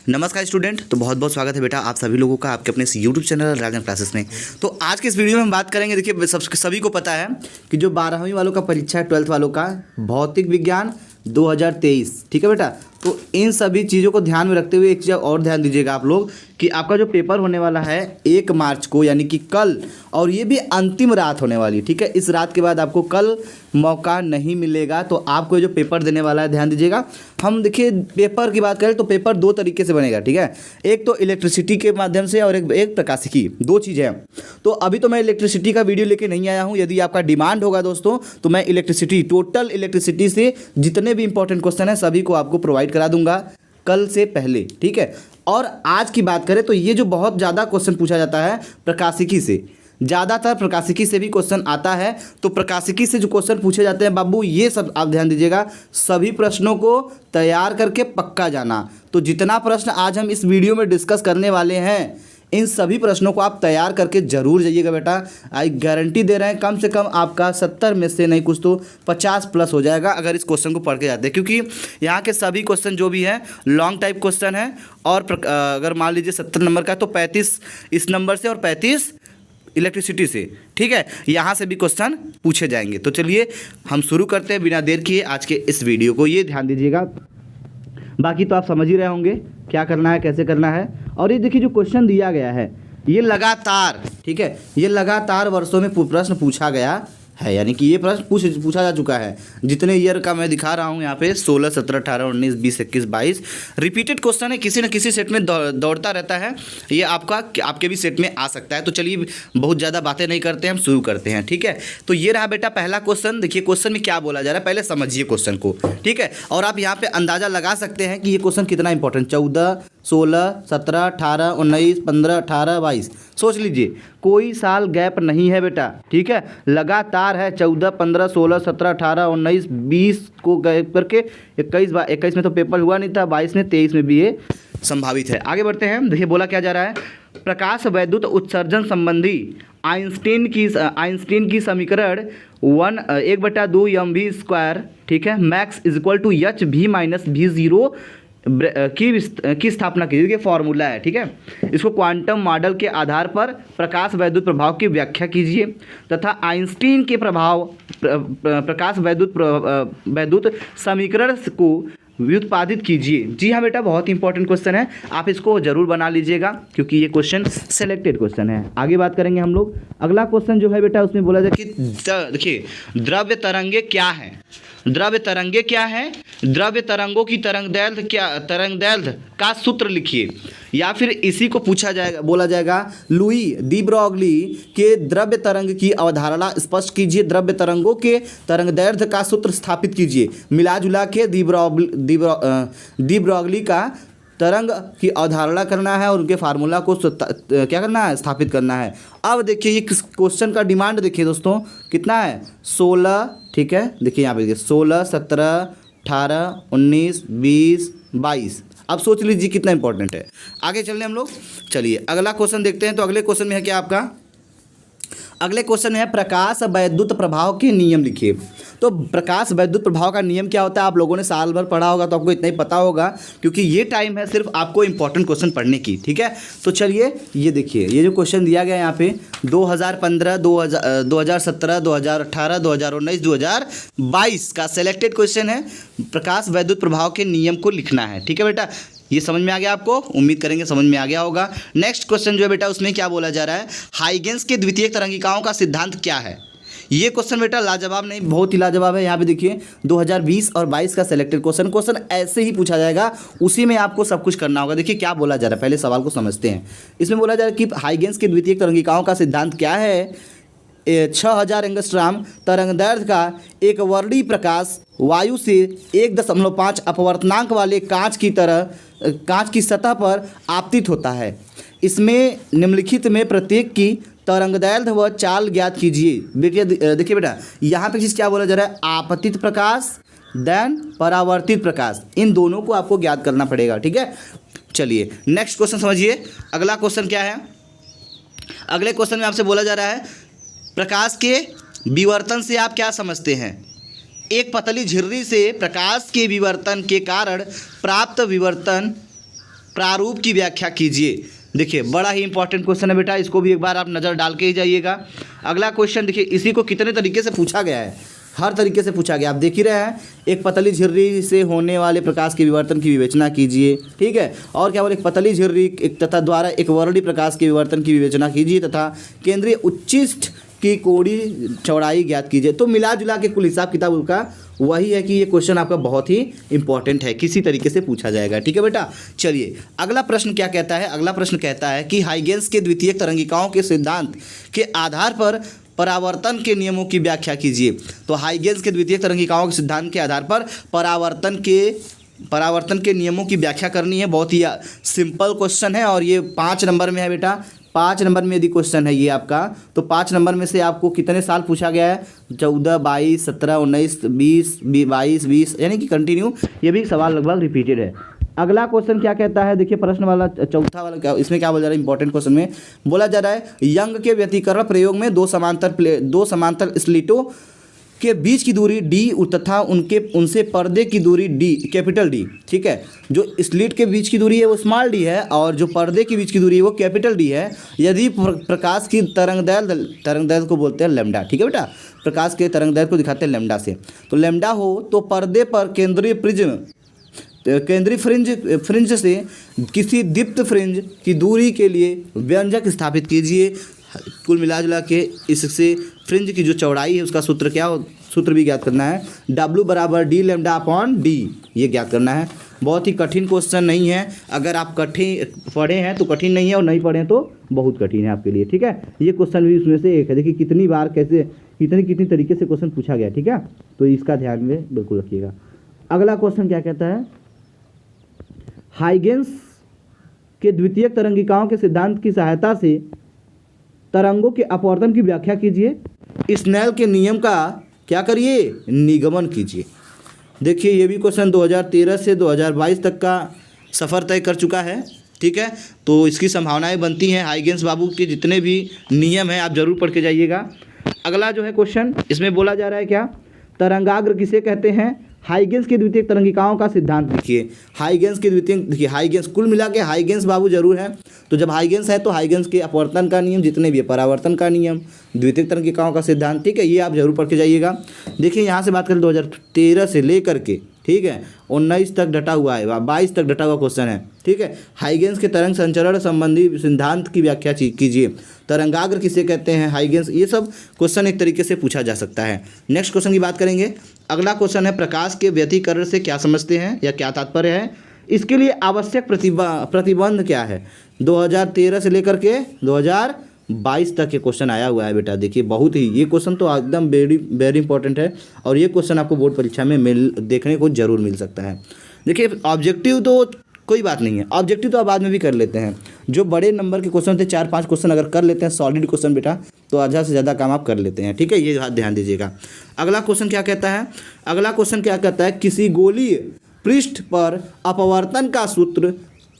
नमस्कार स्टूडेंट। तो बहुत बहुत स्वागत है बेटा आप सभी लोगों का आपके अपने इस यूट्यूब चैनल राजन क्लासेस में। तो आज के इस वीडियो में हम बात करेंगे, देखिए सभी को पता है कि जो 12वीं वालों का परीक्षा है, 12th वालों का भौतिक विज्ञान 2023, ठीक है बेटा। तो इन सभी चीज़ों को ध्यान में रखते हुए एक चीज़ और ध्यान दीजिएगा आप लोग कि आपका जो पेपर होने वाला है 1 मार्च को, यानी कि कल, और ये भी अंतिम रात होने वाली है, ठीक है। इस रात के बाद आपको कल मौका नहीं मिलेगा। तो आपको जो पेपर देने वाला है ध्यान दीजिएगा। हम देखिए पेपर की बात करें तो पेपर 2 तरीके से बनेगा, ठीक है। एक तो इलेक्ट्रिसिटी के माध्यम से और एक प्रकाशिकी, 2 चीज़ें हैं। तो अभी तो मैं इलेक्ट्रिसिटी का वीडियो लेके नहीं आया हूँ। यदि आपका डिमांड होगा दोस्तों तो मैं इलेक्ट्रिसिटी, टोटल इलेक्ट्रिसिटी से जितने भी इंपॉर्टेंट क्वेश्चन हैं सभी को आपको प्रोवाइड करा दूंगा कल से पहले, ठीक है। और आज की बात करें तो ये जो बहुत ज़्यादा क्वेश्चन पूछा जाता है प्रकाशिकी से, ज़्यादातर प्रकाशिकी से भी क्वेश्चन आता है। तो प्रकाशिकी से जो क्वेश्चन पूछे जाते हैं बाबू, ये सब आप ध्यान दीजिएगा। सभी प्रश्नों को तैयार करके पक्का जाना। तो जितना प्रश्न आज हम इस वीडियो में डिस्कस करने वाले हैं, इन सभी प्रश्नों को आप तैयार करके ज़रूर जाइएगा बेटा। आई गारंटी दे रहे हैं कम से कम आपका 70 में से नहीं कुछ तो 50 प्लस हो जाएगा अगर इस क्वेश्चन को पढ़ के जाते हैं, क्योंकि यहाँ के सभी क्वेश्चन जो भी हैं लॉन्ग टाइप क्वेश्चन है। और अगर मान लीजिए 70 नंबर का तो 35 इस नंबर से और 35 इलेक्ट्रिसिटी से, ठीक है। यहाँ से भी क्वेश्चन पूछे जाएंगे। तो चलिए हम शुरू करते हैं बिना देर किए आज के इस वीडियो को। ये ध्यान दीजिएगा, बाकी तो आप समझ ही रहे होंगे क्या करना है, कैसे करना है। और ये देखिए जो क्वेश्चन दिया गया है ये लगातार, ठीक है, ये लगातार वर्षों में प्रश्न पूछा गया है, यानी कि ये प्रश्न पूछा जा चुका है। जितने ईयर का मैं दिखा रहा हूँ यहाँ पे 16, 17, 18, 19, 20, 21, 22 रिपीटेड क्वेश्चन है, किसी न किसी सेट में दौड़ता रहता है। ये आपके भी सेट में आ सकता है। तो चलिए बहुत ज़्यादा बातें नहीं करते, हम शुरू करते हैं, ठीक है। तो ये रहा बेटा पहला क्वेश्चन। देखिए क्वेश्चन में क्या बोला जा रहा है, पहले समझिए क्वेश्चन को, ठीक है। और आप यहाँ पर अंदाज़ा लगा सकते हैं कि ये क्वेश्चन कितना इंपॉर्टेंट। 14, 16, 17, 18, 19, 15, 18, 22 सोच लीजिए, कोई साल गैप नहीं है बेटा, ठीक है। लगातार है 14, 15, 16, 17, 18, 19, 20 को गैप करके 21 में तो पेपर हुआ नहीं था, 22 में, 23 में भी ये संभावित है। आगे बढ़ते हैं। देखिए बोला क्या जा रहा है, प्रकाश वैद्युत उत्सर्जन संबंधी आइंस्टीन की समीकरण 1/2 mv², ठीक है, max is equal to h v minus v zero की स्थापना कीजिए। ये फॉर्मूला है, ठीक है। इसको क्वांटम मॉडल के आधार पर प्रकाश वैद्युत प्रभाव की व्याख्या कीजिए तथा आइंस्टीन के प्रभाव प्रकाश वैद्युत समीकरण को व्युत्पादित कीजिए। जी हाँ बेटा, बहुत इंपॉर्टेंट क्वेश्चन है, आप इसको जरूर बना लीजिएगा क्योंकि ये क्वेश्चन सेलेक्टेड क्वेश्चन है। आगे बात करेंगे हम लोग। अगला क्वेश्चन जो है बेटा उसमें बोला जाए कि देखिए द्रव्य तरंगे क्या है। द्रव्य तरंगे क्या है, द्रव्य तरंगों की तरंगदैर्घ्य का सूत्र लिखिए। या फिर इसी को पूछा जाएगा, बोला जाएगा लुई दी ब्रॉगली के द्रव्य तरंग की अवधारणा स्पष्ट कीजिए। द्रव्य तरंगों के तरंगदैर्घ्य का सूत्र स्थापित कीजिए। मिला जुला के दी ब्रॉगली का तरंग की अवधारणा करना है और उनके फार्मूला को क्या करना है, स्थापित करना है। अब देखिए ये क्वेश्चन का डिमांड देखिए दोस्तों कितना है, 16, ठीक है। देखिए यहाँ पे देखिए 16, 17, 18, 19, 20, 22। अब सोच लीजिए कितना इंपॉर्टेंट है। आगे चलने हम लोग, चलिए अगला क्वेश्चन देखते हैं। तो अगले क्वेश्चन में है क्या आपका, अगले क्वेश्चन में है प्रकाश वैद्युत प्रभाव के नियम लिखिए। तो प्रकाश वैद्युत प्रभाव का नियम क्या होता है, आप लोगों ने साल भर पढ़ा होगा तो आपको इतना ही पता होगा, क्योंकि ये टाइम है सिर्फ आपको इंपॉर्टेंट क्वेश्चन पढ़ने की, ठीक है। तो चलिए ये देखिए, ये जो क्वेश्चन दिया गया है यहाँ पे 2015, 2017, 2018, 2019, 2022 का सेलेक्टेड क्वेश्चन है। प्रकाश वैद्युत प्रभाव के नियम को लिखना है, ठीक है बेटा। ये समझ में आ गया आपको, उम्मीद करेंगे समझ में आ गया होगा। नेक्स्ट क्वेश्चन जो है बेटा उसमें क्या बोला जा रहा है, हाइगेंस के द्वितीयक तरंगिकाओं का सिद्धांत क्या है। ये क्वेश्चन बेटा लाजवाब नहीं, बहुत ही लाजवाब है। यहाँ पे देखिए 2020 और 22 का सेलेक्टेड क्वेश्चन ऐसे ही पूछा जाएगा, उसी में आपको सब कुछ करना होगा। देखिए क्या बोला जा रहा है, पहले सवाल को समझते हैं। इसमें बोला जा रहा है कि हाइगेंस के द्वितीयक तरंगिकाओं का सिद्धांत क्या है। 6000 एंगस्ट्रॉम तरंगदैर्घ्य का एक वर्णीय प्रकाश वायु से 1.5 अपवर्तनांक वाले कांच की सतह पर आपतित होता है। इसमें निम्नलिखित में प्रत्येक की तरंगदैर्घ्य व चाल ज्ञात कीजिए। देखिए बेटा यहाँ पे चीज़ क्या बोला जा रहा है, आपतित प्रकाश देन परावर्तित प्रकाश, इन दोनों को आपको ज्ञात करना पड़ेगा, ठीक है। चलिए नेक्स्ट क्वेश्चन समझिए। अगला क्वेश्चन क्या है, अगले क्वेश्चन में आपसे बोला जा रहा है प्रकाश के विवर्तन से आप क्या समझते हैं। एक पतली झिर्री से प्रकाश के विवर्तन के कारण प्राप्त विवर्तन प्रारूप की व्याख्या कीजिए। देखिए बड़ा ही इंपॉर्टेंट क्वेश्चन है बेटा, इसको भी एक बार आप नज़र डाल के ही जाइएगा। अगला क्वेश्चन देखिए, इसी को कितने तरीके से पूछा गया है, हर तरीके से पूछा गया, आप देख ही रहे हैं। एक पतली झिर्री से होने वाले प्रकाश के विवर्तन की विवेचना कीजिए, ठीक है। और क्या बोले, एक पतली झिर्री एक तथा द्वारा एक वर्णीय प्रकाश के विवर्तन की विवेचना कीजिए तथा केंद्रीय उच्चिष्ट की कोणीय चौड़ाई ज्ञात कीजिए। तो मिला जुला के कुल हिसाब किताब का वही है कि ये क्वेश्चन आपका बहुत ही इंपॉर्टेंट है, किसी तरीके से पूछा जाएगा, ठीक है बेटा। चलिए अगला प्रश्न क्या कहता है, अगला प्रश्न कहता है कि हाइगेंस के द्वितीयक तरंगिकाओं के सिद्धांत के आधार पर परावर्तन के नियमों की व्याख्या कीजिए। तो हाइगेंस के द्वितीयक तरंगिकाओं के सिद्धांत के आधार पर परावर्तन के नियमों की व्याख्या करनी है। बहुत ही सिंपल क्वेश्चन है और ये 5 नंबर में है बेटा। 5 नंबर में यदि क्वेश्चन है ये आपका, तो 5 नंबर में से आपको कितने साल पूछा गया है, 14, 22, 17, 19, 20, 22, 20, यानी कि कंटिन्यू ये भी सवाल लगभग रिपीटेड है। अगला क्वेश्चन क्या कहता है, देखिए प्रश्न वाला चौथा वाला क्या, इसमें क्या बोला जा रहा है, इंपॉर्टेंट क्वेश्चन में बोला जा रहा है यंग के व्यतिकरण प्रयोग में दो समांतर स्लिटों के बीच की दूरी d तथा उनसे पर्दे की दूरी d, कैपिटल D, ठीक है। जो स्लिट के बीच की दूरी है वो स्मॉल d है और जो पर्दे के बीच की दूरी है वो कैपिटल D है। यदि प्रकाश की तरंगदैर्घ्य को बोलते हैं लैम्डा, ठीक है बेटा, प्रकाश के तरंगदैर्घ्य को दिखाते हैं लैम्डा से। तो लैम्डा हो तो पर्दे पर केंद्रीय फ्रिंज से किसी दीप्त फ्रिंज की दूरी के लिए व्यंजक स्थापित कीजिए। कुल मिला जुला के इससे फ्रिंज की जो चौड़ाई है उसका सूत्र क्या हो, सूत्र भी ज्ञात करना है, W बराबर d लैम्डा अपॉन d, ये ज्ञात करना है। बहुत ही कठिन क्वेश्चन नहीं है, अगर आप कठिन पढ़े हैं तो कठिन नहीं है और नहीं पढ़े हैं तो बहुत कठिन है आपके लिए, ठीक है। ये क्वेश्चन भी उसमें से एक है। देखिए कितनी बार कैसे कितनी तरीके से क्वेश्चन पूछा गया, ठीक है, तो इसका ध्यान में बिल्कुल रखिएगा। अगला क्वेश्चन क्या कहता है, हाइगेंस के द्वितीयक तरंगिकाओं के सिद्धांत की सहायता से तरंगों के अपवर्तन की व्याख्या कीजिए। स्नेल के नियम का क्या करिए, निगमन कीजिए। देखिए ये भी क्वेश्चन 2013 से 2022 तक का सफ़र तय कर चुका है, ठीक है। तो इसकी संभावनाएं बनती हैं, हाइगेंस बाबू के जितने भी नियम हैं आप जरूर पढ़ के जाइएगा। अगला जो है क्वेश्चन, इसमें बोला जा रहा है क्या, तरंगाग्र किसे कहते हैं, हाइगेंस की द्वितीयक तरंगिकाओं का सिद्धांत लिखिए। हाइगेंस की द्वितीयक, देखिए हाइगेंस कुल मिला के हाइगेंस बाबू जरूर है, तो जब हाइगेंस है तो हाइगेंस के अपवर्तन का नियम, जितने भी परावर्तन का नियम, द्वितीयक तरंगिकाओं का सिद्धांत, ठीक है, ये आप जरूर पढ़ के जाइएगा। देखिए यहाँ से बात करें 2013 से लेकर के, ठीक है, 19 तक डटा हुआ है, 22 तक डटा हुआ क्वेश्चन है, ठीक है। हाइगेंस के तरंग संचरण संबंधी सिद्धांत की व्याख्या कीजिए। तरंगाग्र किसे कहते हैं, हाइगेंस, ये सब क्वेश्चन एक तरीके से पूछा जा सकता है। नेक्स्ट क्वेश्चन की बात करेंगे। अगला क्वेश्चन है, प्रकाश के व्यतिकरण से क्या समझते हैं या क्या तात्पर्य है, इसके लिए आवश्यक प्रतिबंध क्या है। 2013 से लेकर के 2022 तक ये क्वेश्चन आया हुआ है बेटा। देखिए बहुत ही, ये क्वेश्चन तो एकदम वेरी इंपॉर्टेंट है और ये क्वेश्चन आपको बोर्ड परीक्षा में देखने को जरूर मिल सकता है। देखिए ऑब्जेक्टिव तो कोई बात नहीं है, ऑब्जेक्टिव तो आप बाद में भी कर लेते हैं। जो बड़े नंबर के क्वेश्चन थे 4-5 क्वेश्चन अगर कर लेते हैं सॉलिड क्वेश्चन बेटा, तो आधा से ज़्यादा काम आप कर लेते हैं, ठीक है, ये बात ध्यान दीजिएगा। अगला क्वेश्चन क्या कहता है, अगला क्वेश्चन क्या कहता है, किसी गोलीय पृष्ठ पर अपवर्तन का सूत्र,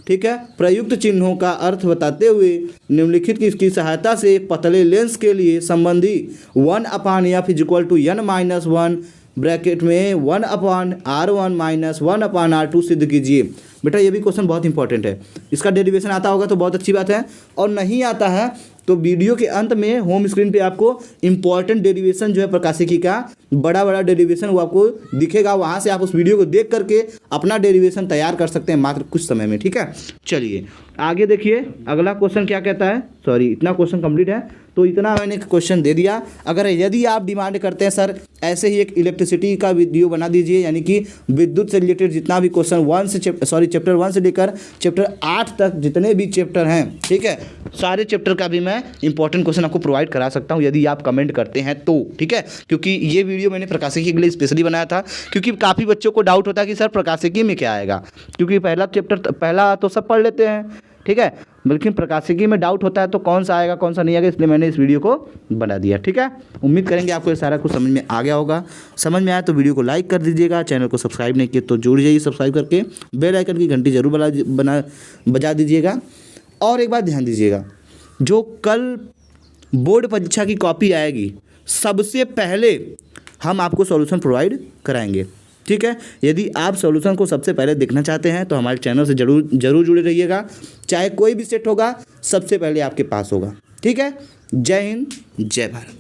ठीक है, प्रयुक्त चिन्हों का अर्थ बताते हुए निम्नलिखित की इसकी सहायता से पतले लेंस के लिए संबंधी 1/f=n-1 ब्रैकेट में 1/r1 - 1/r2 सिद्ध कीजिए। बेटा ये भी क्वेश्चन बहुत इंपॉर्टेंट है, इसका डेरिवेशन आता होगा तो बहुत अच्छी बात है, और नहीं आता है तो वीडियो के अंत में होम स्क्रीन पे आपको इंपॉर्टेंट डेरिवेशन जो है प्रकाशिकी का बड़ा डेरिवेशन वो आपको दिखेगा, वहाँ से आप उस वीडियो को देख करके अपना डेरिवेशन तैयार कर सकते हैं मात्र कुछ समय में, ठीक है। चलिए आगे देखिए अगला क्वेश्चन क्या कहता है, सॉरी इतना क्वेश्चन कंप्लीट है तो इतना मैंने क्वेश्चन दे दिया। अगर यदि आप डिमांड करते हैं सर ऐसे ही एक इलेक्ट्रिसिटी का वीडियो बना दीजिए, यानी कि विद्युत से रिलेटेड जितना भी क्वेश्चन चैप्टर 1 से लेकर चैप्टर 8 तक जितने भी चैप्टर हैं, ठीक है, सारे चैप्टर का भी मैं इंपॉर्टेंट क्वेश्चन आपको प्रोवाइड करा सकता हूं यदि आप कमेंट करते हैं तो, ठीक है। क्योंकि ये वीडियो मैंने प्रकाशिकी के लिए स्पेशली बनाया था, क्योंकि काफ़ी बच्चों को डाउट होता है कि सर प्रकाशिकी में क्या आएगा, क्योंकि पहला तो सब पढ़ लेते हैं, ठीक है, लेकिन प्रकाशिकी में डाउट होता है तो कौन सा आएगा कौन सा नहीं आएगा, इसलिए मैंने इस वीडियो को बना दिया, ठीक है। उम्मीद करेंगे आपको ये सारा कुछ समझ में आ गया होगा। समझ में आया तो वीडियो को लाइक कर दीजिएगा, चैनल को सब्सक्राइब नहीं किया तो जुड़ जाइए सब्सक्राइब करके, बेल आइकन की घंटी जरूर बजा दीजिएगा। और एक बात ध्यान दीजिएगा, जो कल बोर्ड परीक्षा की कॉपी आएगी सबसे पहले हम आपको सॉल्यूशन प्रोवाइड कराएंगे, ठीक है। यदि आप सॉल्यूशन को सबसे पहले देखना चाहते हैं तो हमारे चैनल से जरूर जुड़े रहिएगा। चाहे कोई भी सेट होगा सबसे पहले आपके पास होगा। ठीक है। जय हिंद, जय भारत।